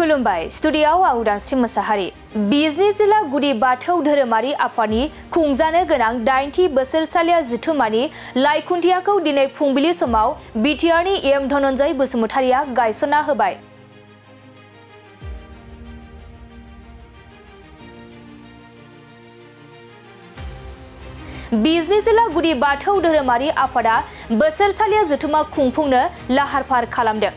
खुलुमबाय स्टुडियाव आं उदांस्रि मोसाहारि बिजनि जिल्ला गुदि बाथौ धोरोमारि आफादनि खुंजानो गोनां 80थि बोसोरसालिया जथुम्मानि लाइखुन्थियाखौ दिनै फुंबिलि समाव बिटिआरनि एम धनन्जय बसुमतारिया गायसनना होबाय। बिजनि जिल्ला गुदि बाथौ धोरोमारि आफादा बोसोरसालिया जथुम्मा खुंफुंनो लाहार-फाहार खालामदों।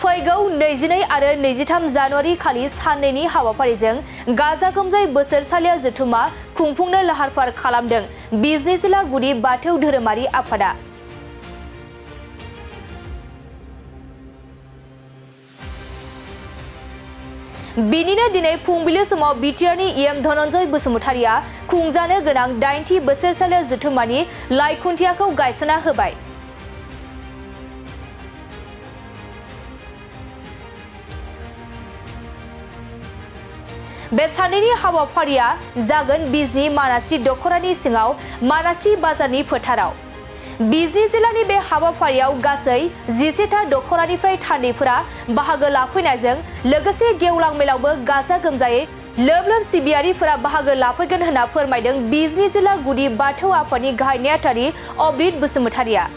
फैगौ 22 आरो 23 जानुवारि खालि साननैनि हाबाफारिजों गाजा गोमजायै बोसोरसालिया जथुम्मा खुंफुंनो लाहार-फाहार खालामदों बिजनि जिल्ला गुदि बाथौ धोरोमारि आफादा। बिनिनो दिनै फुंबिलि समाव बिटिआरनि एम धनन्जय बसुमतारिया खुंजानो गोनां 80थि बोसोरसालिया जथुम्मानि लाइखुन्थियाखौ गायसनना होबाय। बे साननैनि हाबाफारिया जागोन बिजनि मानास्रि दखरानि सिङाव मानास्रि बाजारनि फोथाराव। बिजनि जिल्लानि बे हाबाफारियाव गासै 11था दखरानिफ्राय थान्दैफोरा बाहागो लाफैनायजों लोगोसे गेवलां मेलावबो गाजा गोमजायै लोब सिबियारिफोरा बाहागो लाफैगोन होनना फोरमायदों बिजनि जिल्ला गुदि बाथौ आफादनि गाहाय नेहाथारि अब्रित बसुमतारिया।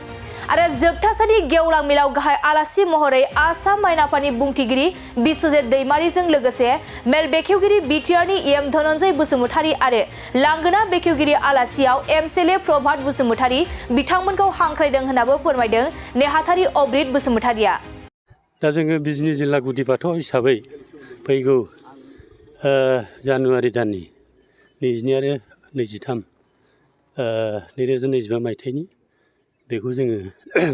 आरो जोबथा साननि गेवलां मेलाव गाहाय आलासि महरै आसाम मायन आफादनि बुंथिगिरि बिश्वजित दैमारिजों लोगोसे मेल बेखेवगिरि बिटिआरनि एम धनन्जय बसुमतारि आरो लांगोना बेखेवगिरि आलासियाव एमएलए प्रभात बसुमतारि बिथांमोनखौ हांख्रायदों होननाबो फोरमायदों नेहाथारि अब्रित बसुमतारिया। दा जोङो बिजनि जिल्ला गुदि बाथौ हिसाबै फैगौ जानुवारि दाननि 22 आरो 23 2025 मायथाइनि बेखौ जोङो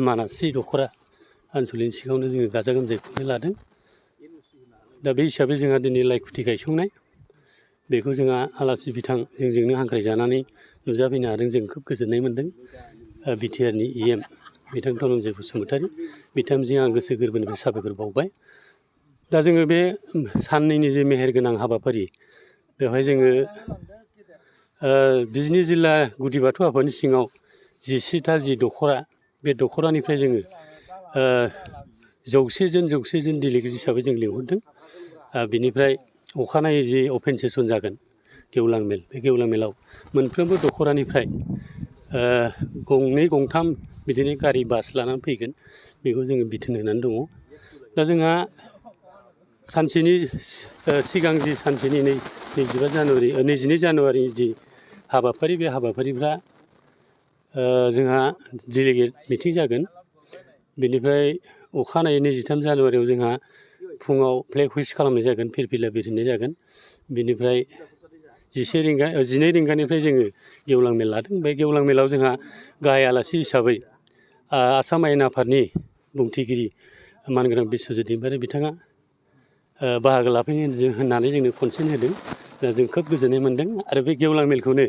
मानास्रि दखरा आनसलिकनि सिगाङावनो जोङो गाजा गोमजायै खुंनो लादों। दा बे हिसाबै जोंहा दिनै लाइखुथि गायसंनाय बेखौ जोंहा आलासि बिथां जोंजोंनो हांख्रायजानानै नुजाफैनो हादों। जों खोब गोजोननाय मोन्दों। बिटिआरनि एम बिथां धनन्जय बसुमतारि बिथांजों आं गोसो गोरबोनिफ्राय साबायखर बावबाय। दा जोङो बे साननैनि जे मेहेरगोनां हाबाफारि बेवहाय जोङो बिजनि जिल्ला गुदि बाथौ आफादनि सिङाव 11था जि दखरा बे दखरानिफ्राय जोङो 100 जन डेलिगेट हिसाबै जों लिंहरदों। बिनिफ्राय अखानायै जि अपेन सेसन जागोन गेवलां मेल, बे गेवलां मेलाव मोनफ्रोमबो दखरानिफ्राय 2-3 बिदिनो गारि बास लानानै फैगोन। बेखौ जोङो बिथोन होनानै दङ। दा जोंहा सानसेनि सिगां जि सानसेनि 22 जानुवारि जि हाबाफारि बे हाबाफारिफ्रा जोंहा डेलिगेट मिटिं जागोन। बेनिफ्राय अखानायै 23 जानुवारियाव जोंहा फुङाव फ्लेग हुइस्ट खालामनाय जागोन, फिरफिला बिरहोनाय जागोन। बेनिफ्राय 12 रिंगानिफ्राय जोङो गेवलां मेल लादों। बे गेवलां मेलाव जोंहा गाहाय आलासि हिसाबै आसाम मायन आफादनि बुंथिगिरि मानगोनां बिश्वजित दैमारि बिथाङा बाहागो लाफैनो होननानै जोंनो कनसेन्ट होदों। दा जों खोब गोजोननाय मोन्दों। आरो बे गेवलां मेलखौनो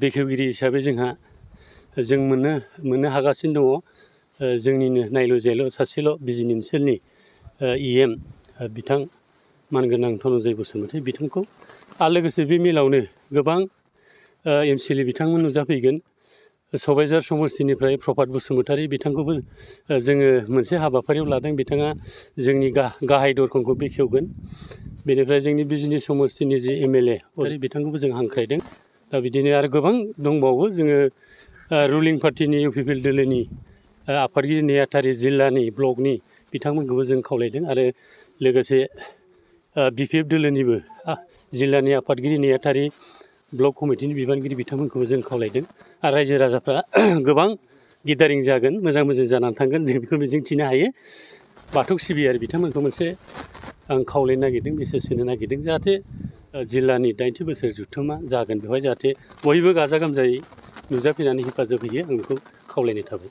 बेखेवगिरि हिसाबै जों मोननो हागासिनो दङ। जोंनिनो नायल' जायल' सासेल' बिजनि ओनसोलनि एम बिथां मानगोनां धनन्जय बसुमतारि बिथांखौ आरो लोगोसे बे मेलावनो गोबां एमएलए बिथांमोन नुजाफैगोन। सबायझार समस्तिनिफ्राय प्रभात बसुमतारि बिथांखौबो जोङो मोनसे हाबाफारियाव लादों। बिथाङा जोंनि गाहाय दरखंखौ बेखेवगोन। बेनिफ्राय जोंनि बिजनि समस्तिनि जि एमएलए बिथांखौबो जों हांख्रायदों। दा बिदिनो आरो गोबां दंबावो। जोङो रुलिं पार्टिनि इउपिपिएल दोलोनि आफादगिरि नेहाथारि जिल्लानि ब्लकनि बिथांमोनखौबो जों खावलायदों। आरो लोगोसे बिपिएफ दोलोनिबो जिल्लानि आफादगिरि नेहाथारि ब्लक कमिटिनि बिबानगिरि बिथांमोनखौबो जों खावलायदों। आरो रायजो राजाफ्रा गोबां गेदारिं जागोन, मोजां जानानै थांगोन, जों बेखौ मिजिंथिनो हायो। बाथौ सिबियारि बिथांमोनखौ मोनसे आं खावलायनो नागिरदों, मेसेज होनो नागिरदों, जाहाथे जिल्लानि 80थि बोसोर जथुम्मा जागोन बेवहाय जाहाथे बयबो गाजा गोमजायै नुजाफैनानै हेफाजाब होयो। आं बेखौ खावलायनाय थाबाय।